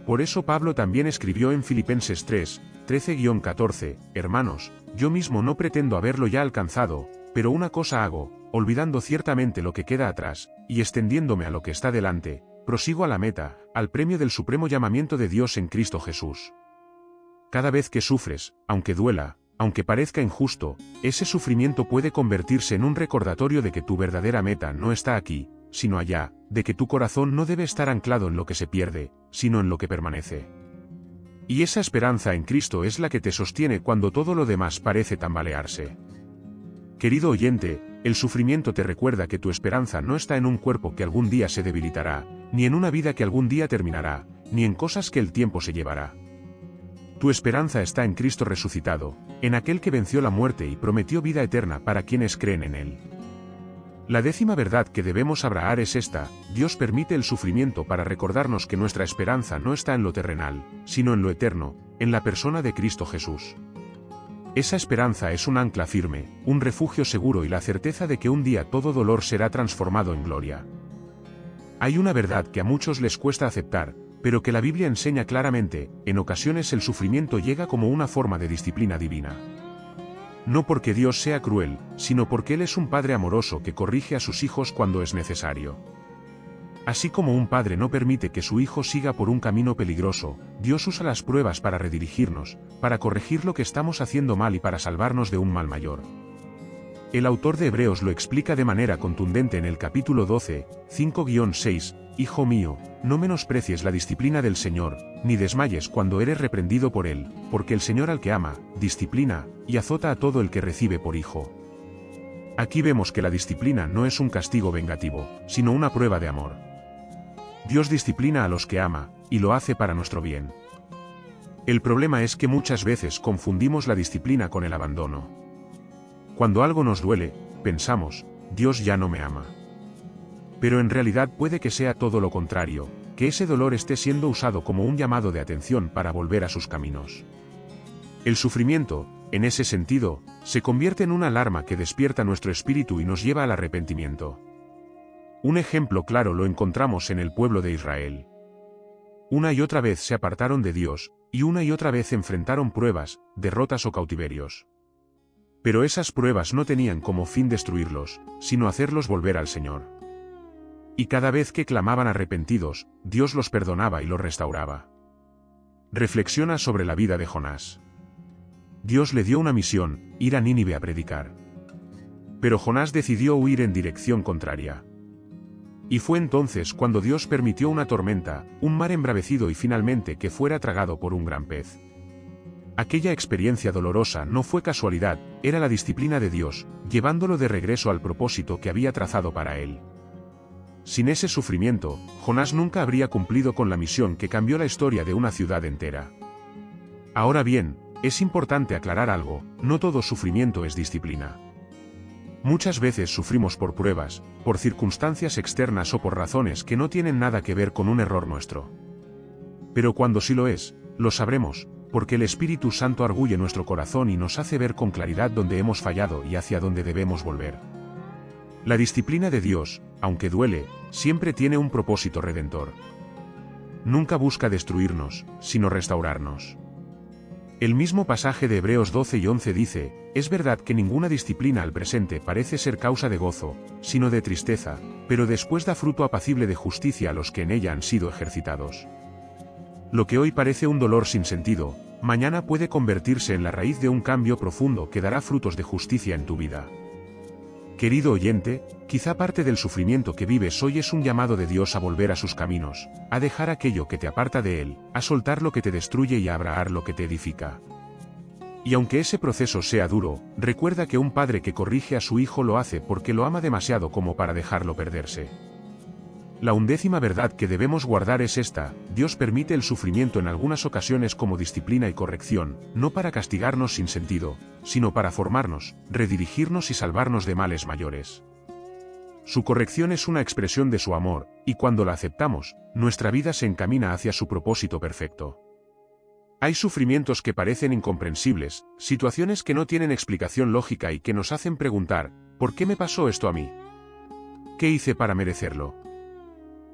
Por eso Pablo también escribió en Filipenses 3, 13-14, hermanos, yo mismo no pretendo haberlo ya alcanzado, pero una cosa hago, olvidando ciertamente lo que queda atrás, y extendiéndome a lo que está delante, prosigo a la meta, al premio del supremo llamamiento de Dios en Cristo Jesús. Cada vez que sufres, aunque duela, aunque parezca injusto, ese sufrimiento puede convertirse en un recordatorio de que tu verdadera meta no está aquí, sino allá, de que tu corazón no debe estar anclado en lo que se pierde, sino en lo que permanece. Y esa esperanza en Cristo es la que te sostiene cuando todo lo demás parece tambalearse. Querido oyente, el sufrimiento te recuerda que tu esperanza no está en un cuerpo que algún día se debilitará, ni en una vida que algún día terminará, ni en cosas que el tiempo se llevará. Tu esperanza está en Cristo resucitado, en aquel que venció la muerte y prometió vida eterna para quienes creen en Él. La décima verdad que debemos abraar es esta: Dios permite el sufrimiento para recordarnos que nuestra esperanza no está en lo terrenal, sino en lo eterno, en la persona de Cristo Jesús. Esa esperanza es un ancla firme, un refugio seguro y la certeza de que un día todo dolor será transformado en gloria. Hay una verdad que a muchos les cuesta aceptar, pero que la Biblia enseña claramente: en ocasiones el sufrimiento llega como una forma de disciplina divina. No porque Dios sea cruel, sino porque Él es un Padre amoroso que corrige a sus hijos cuando es necesario. Así como un padre no permite que su hijo siga por un camino peligroso, Dios usa las pruebas para redirigirnos, para corregir lo que estamos haciendo mal y para salvarnos de un mal mayor. El autor de Hebreos lo explica de manera contundente en el capítulo 12, 5-6, Hijo mío, no menosprecies la disciplina del Señor, ni desmayes cuando eres reprendido por Él, porque el Señor al que ama, disciplina, y azota a todo el que recibe por hijo. Aquí vemos que la disciplina no es un castigo vengativo, sino una prueba de amor. Dios disciplina a los que ama, y lo hace para nuestro bien. El problema es que muchas veces confundimos la disciplina con el abandono. Cuando algo nos duele, pensamos: Dios ya no me ama. Pero en realidad puede que sea todo lo contrario, que ese dolor esté siendo usado como un llamado de atención para volver a sus caminos. El sufrimiento, en ese sentido, se convierte en una alarma que despierta nuestro espíritu y nos lleva al arrepentimiento. Un ejemplo claro lo encontramos en el pueblo de Israel. Una y otra vez se apartaron de Dios, y una y otra vez enfrentaron pruebas, derrotas o cautiverios. Pero esas pruebas no tenían como fin destruirlos, sino hacerlos volver al Señor. Y cada vez que clamaban arrepentidos, Dios los perdonaba y los restauraba. Reflexiona sobre la vida de Jonás. Dios le dio una misión: ir a Nínive a predicar. Pero Jonás decidió huir en dirección contraria. Y fue entonces cuando Dios permitió una tormenta, un mar embravecido y finalmente que fuera tragado por un gran pez. Aquella experiencia dolorosa no fue casualidad, era la disciplina de Dios, llevándolo de regreso al propósito que había trazado para él. Sin ese sufrimiento, Jonás nunca habría cumplido con la misión que cambió la historia de una ciudad entera. Ahora bien, es importante aclarar algo: no todo sufrimiento es disciplina. Muchas veces sufrimos por pruebas, por circunstancias externas o por razones que no tienen nada que ver con un error nuestro. Pero cuando sí lo es, lo sabremos, porque el Espíritu Santo arguye nuestro corazón y nos hace ver con claridad dónde hemos fallado y hacia dónde debemos volver. La disciplina de Dios, aunque duele, siempre tiene un propósito redentor. Nunca busca destruirnos, sino restaurarnos. El mismo pasaje de Hebreos 12 y 11 dice, es verdad que ninguna disciplina al presente parece ser causa de gozo, sino de tristeza, pero después da fruto apacible de justicia a los que en ella han sido ejercitados. Lo que hoy parece un dolor sin sentido, mañana puede convertirse en la raíz de un cambio profundo que dará frutos de justicia en tu vida. Querido oyente, quizá parte del sufrimiento que vives hoy es un llamado de Dios a volver a sus caminos, a dejar aquello que te aparta de Él, a soltar lo que te destruye y a abraar lo que te edifica. Y aunque ese proceso sea duro, recuerda que un padre que corrige a su hijo lo hace porque lo ama demasiado como para dejarlo perderse. La 11ª verdad que debemos guardar es esta: Dios permite el sufrimiento en algunas ocasiones como disciplina y corrección, no para castigarnos sin sentido, sino para formarnos, redirigirnos y salvarnos de males mayores. Su corrección es una expresión de su amor, y cuando la aceptamos, nuestra vida se encamina hacia su propósito perfecto. Hay sufrimientos que parecen incomprensibles, situaciones que no tienen explicación lógica y que nos hacen preguntar, ¿por qué me pasó esto a mí? ¿Qué hice para merecerlo?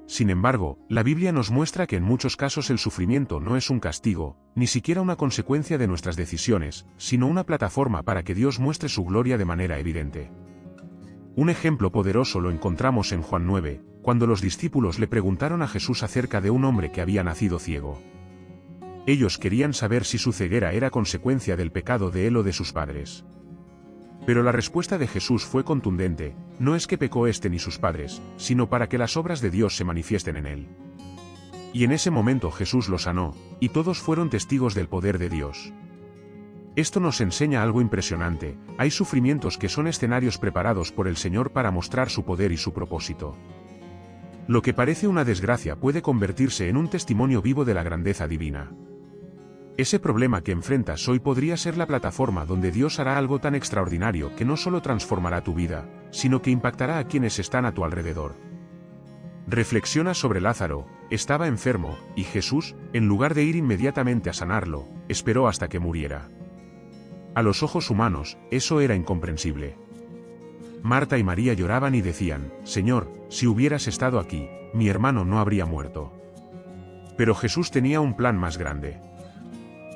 Sin embargo, la Biblia nos muestra que en muchos casos el sufrimiento no es un castigo, ni siquiera una consecuencia de nuestras decisiones, sino una plataforma para que Dios muestre su gloria de manera evidente. Un ejemplo poderoso lo encontramos en Juan 9, cuando los discípulos le preguntaron a Jesús acerca de un hombre que había nacido ciego. Ellos querían saber si su ceguera era consecuencia del pecado de él o de sus padres. Pero la respuesta de Jesús fue contundente: no es que pecó este ni sus padres, sino para que las obras de Dios se manifiesten en él. Y en ese momento Jesús lo sanó, y todos fueron testigos del poder de Dios. Esto nos enseña algo impresionante: hay sufrimientos que son escenarios preparados por el Señor para mostrar su poder y su propósito. Lo que parece una desgracia puede convertirse en un testimonio vivo de la grandeza divina. Ese problema que enfrentas hoy podría ser la plataforma donde Dios hará algo tan extraordinario que no solo transformará tu vida, sino que impactará a quienes están a tu alrededor. Reflexiona sobre Lázaro: estaba enfermo, y Jesús, en lugar de ir inmediatamente a sanarlo, esperó hasta que muriera. A los ojos humanos, eso era incomprensible. Marta y María lloraban y decían: Señor, si hubieras estado aquí, mi hermano no habría muerto. Pero Jesús tenía un plan más grande.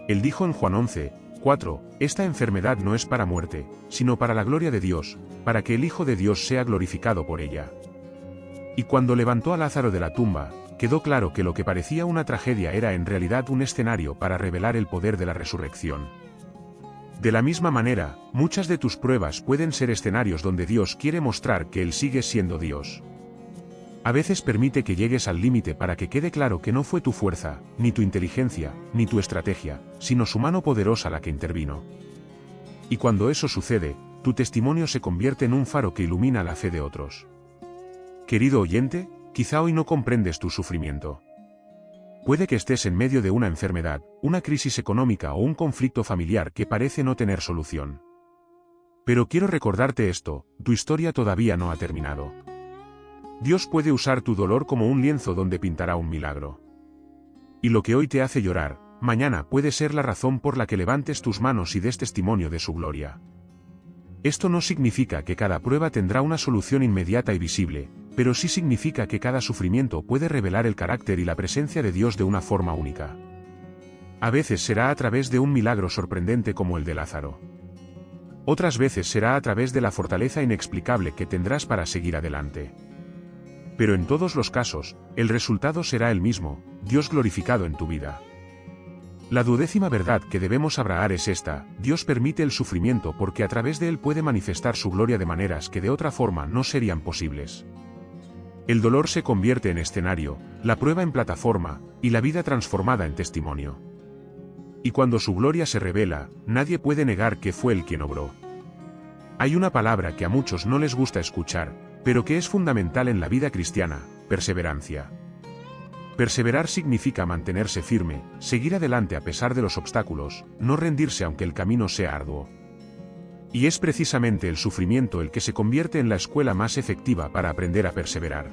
Él dijo en Juan 11, 4, esta enfermedad no es para muerte, sino para la gloria de Dios, para que el Hijo de Dios sea glorificado por ella. Y cuando levantó a Lázaro de la tumba, quedó claro que lo que parecía una tragedia era en realidad un escenario para revelar el poder de la resurrección. De la misma manera, muchas de tus pruebas pueden ser escenarios donde Dios quiere mostrar que Él sigue siendo Dios. A veces permite que llegues al límite para que quede claro que no fue tu fuerza, ni tu inteligencia, ni tu estrategia, sino su mano poderosa la que intervino. Y cuando eso sucede, tu testimonio se convierte en un faro que ilumina la fe de otros. Querido oyente, quizá hoy no comprendes tu sufrimiento. Puede que estés en medio de una enfermedad, una crisis económica o un conflicto familiar que parece no tener solución. Pero quiero recordarte esto: tu historia todavía no ha terminado. Dios puede usar tu dolor como un lienzo donde pintará un milagro. Y lo que hoy te hace llorar, mañana puede ser la razón por la que levantes tus manos y des testimonio de su gloria. Esto no significa que cada prueba tendrá una solución inmediata y visible, pero sí significa que cada sufrimiento puede revelar el carácter y la presencia de Dios de una forma única. A veces será a través de un milagro sorprendente como el de Lázaro. Otras veces será a través de la fortaleza inexplicable que tendrás para seguir adelante. Pero en todos los casos, el resultado será el mismo: Dios glorificado en tu vida. La 12ª verdad que debemos abraar es esta: Dios permite el sufrimiento porque a través de él puede manifestar su gloria de maneras que de otra forma no serían posibles. El dolor se convierte en escenario, la prueba en plataforma, y la vida transformada en testimonio. Y cuando su gloria se revela, nadie puede negar que fue él quien obró. Hay una palabra que a muchos no les gusta escuchar, pero que es fundamental en la vida cristiana: perseverancia. Perseverar significa mantenerse firme, seguir adelante a pesar de los obstáculos, no rendirse aunque el camino sea arduo. Y es precisamente el sufrimiento el que se convierte en la escuela más efectiva para aprender a perseverar.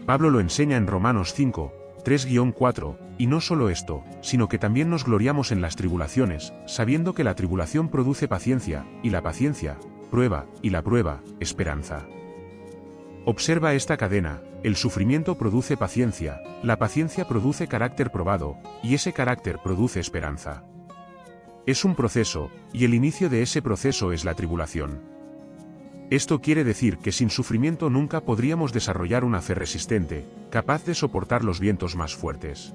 Pablo lo enseña en Romanos 5, 3-4, y no solo esto, sino que también nos gloriamos en las tribulaciones, sabiendo que la tribulación produce paciencia, y la paciencia, prueba, y la prueba, esperanza. Observa esta cadena: el sufrimiento produce paciencia, la paciencia produce carácter probado, y ese carácter produce esperanza. Es un proceso, y el inicio de ese proceso es la tribulación. Esto quiere decir que sin sufrimiento nunca podríamos desarrollar una fe resistente, capaz de soportar los vientos más fuertes.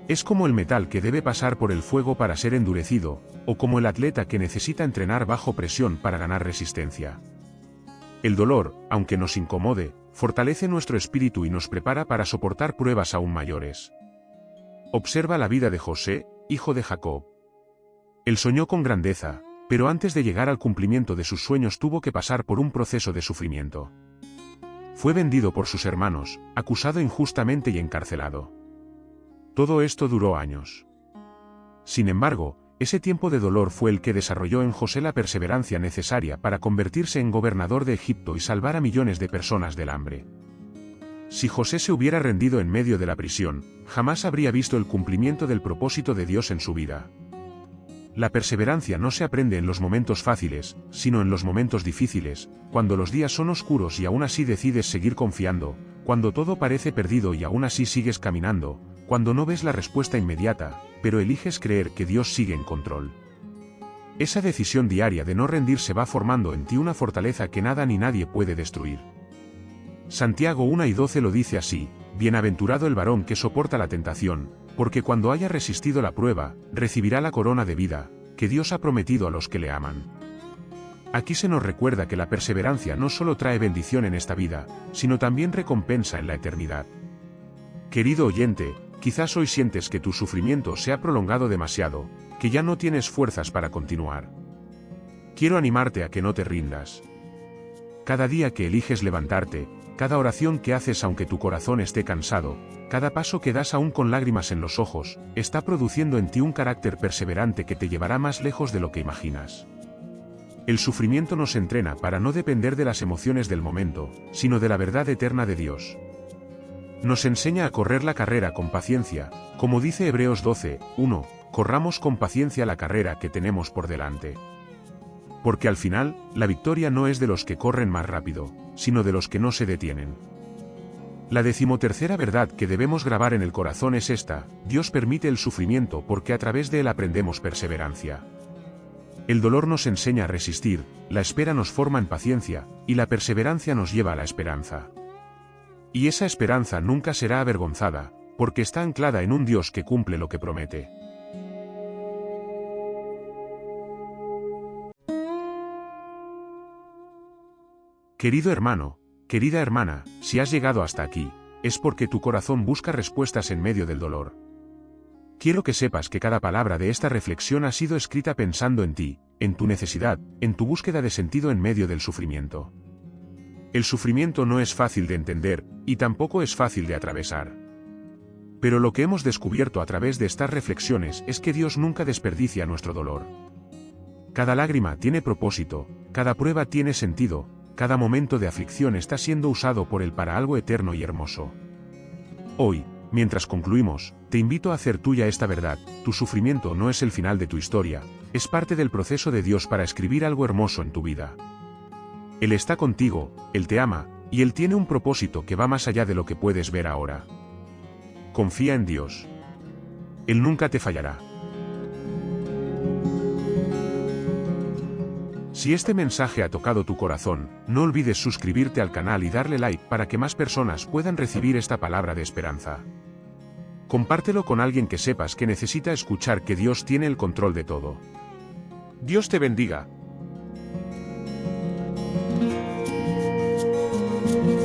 Es como el metal que debe pasar por el fuego para ser endurecido, o como el atleta que necesita entrenar bajo presión para ganar resistencia. El dolor, aunque nos incomode, fortalece nuestro espíritu y nos prepara para soportar pruebas aún mayores. Observa la vida de José, hijo de Jacob. Él soñó con grandeza, pero antes de llegar al cumplimiento de sus sueños tuvo que pasar por un proceso de sufrimiento. Fue vendido por sus hermanos, acusado injustamente y encarcelado. Todo esto duró años. Sin embargo, ese tiempo de dolor fue el que desarrolló en José la perseverancia necesaria para convertirse en gobernador de Egipto y salvar a millones de personas del hambre. Si José se hubiera rendido en medio de la prisión, jamás habría visto el cumplimiento del propósito de Dios en su vida. La perseverancia no se aprende en los momentos fáciles, sino en los momentos difíciles, cuando los días son oscuros y aún así decides seguir confiando, cuando todo parece perdido y aún así sigues caminando, cuando no ves la respuesta inmediata, pero eliges creer que Dios sigue en control. Esa decisión diaria de no rendirse va formando en ti una fortaleza que nada ni nadie puede destruir. Santiago 1:12 lo dice así: bienaventurado el varón que soporta la tentación, porque cuando haya resistido la prueba, recibirá la corona de vida, que Dios ha prometido a los que le aman. Aquí se nos recuerda que la perseverancia no solo trae bendición en esta vida, sino también recompensa en la eternidad. Querido oyente, quizás hoy sientes que tu sufrimiento se ha prolongado demasiado, que ya no tienes fuerzas para continuar. Quiero animarte a que no te rindas. Cada día que eliges levantarte, cada oración que haces aunque tu corazón esté cansado, cada paso que das aún con lágrimas en los ojos, está produciendo en ti un carácter perseverante que te llevará más lejos de lo que imaginas. El sufrimiento nos entrena para no depender de las emociones del momento, sino de la verdad eterna de Dios. Nos enseña a correr la carrera con paciencia, como dice Hebreos 12:1, corramos con paciencia la carrera que tenemos por delante. Porque al final, la victoria no es de los que corren más rápido, sino de los que no se detienen. La 13ª verdad que debemos grabar en el corazón es esta: Dios permite el sufrimiento porque a través de él aprendemos perseverancia. El dolor nos enseña a resistir, la espera nos forma en paciencia, y la perseverancia nos lleva a la esperanza. Y esa esperanza nunca será avergonzada, porque está anclada en un Dios que cumple lo que promete. Querido hermano, querida hermana, si has llegado hasta aquí, es porque tu corazón busca respuestas en medio del dolor. Quiero que sepas que cada palabra de esta reflexión ha sido escrita pensando en ti, en tu necesidad, en tu búsqueda de sentido en medio del sufrimiento. El sufrimiento no es fácil de entender, y tampoco es fácil de atravesar. Pero lo que hemos descubierto a través de estas reflexiones es que Dios nunca desperdicia nuestro dolor. Cada lágrima tiene propósito, cada prueba tiene sentido, cada momento de aflicción está siendo usado por Él para algo eterno y hermoso. Hoy, mientras concluimos, te invito a hacer tuya esta verdad: tu sufrimiento no es el final de tu historia, es parte del proceso de Dios para escribir algo hermoso en tu vida. Él está contigo, Él te ama, y Él tiene un propósito que va más allá de lo que puedes ver ahora. Confía en Dios. Él nunca te fallará. Si este mensaje ha tocado tu corazón, no olvides suscribirte al canal y darle like para que más personas puedan recibir esta palabra de esperanza. Compártelo con alguien que sepas que necesita escuchar que Dios tiene el control de todo. Dios te bendiga.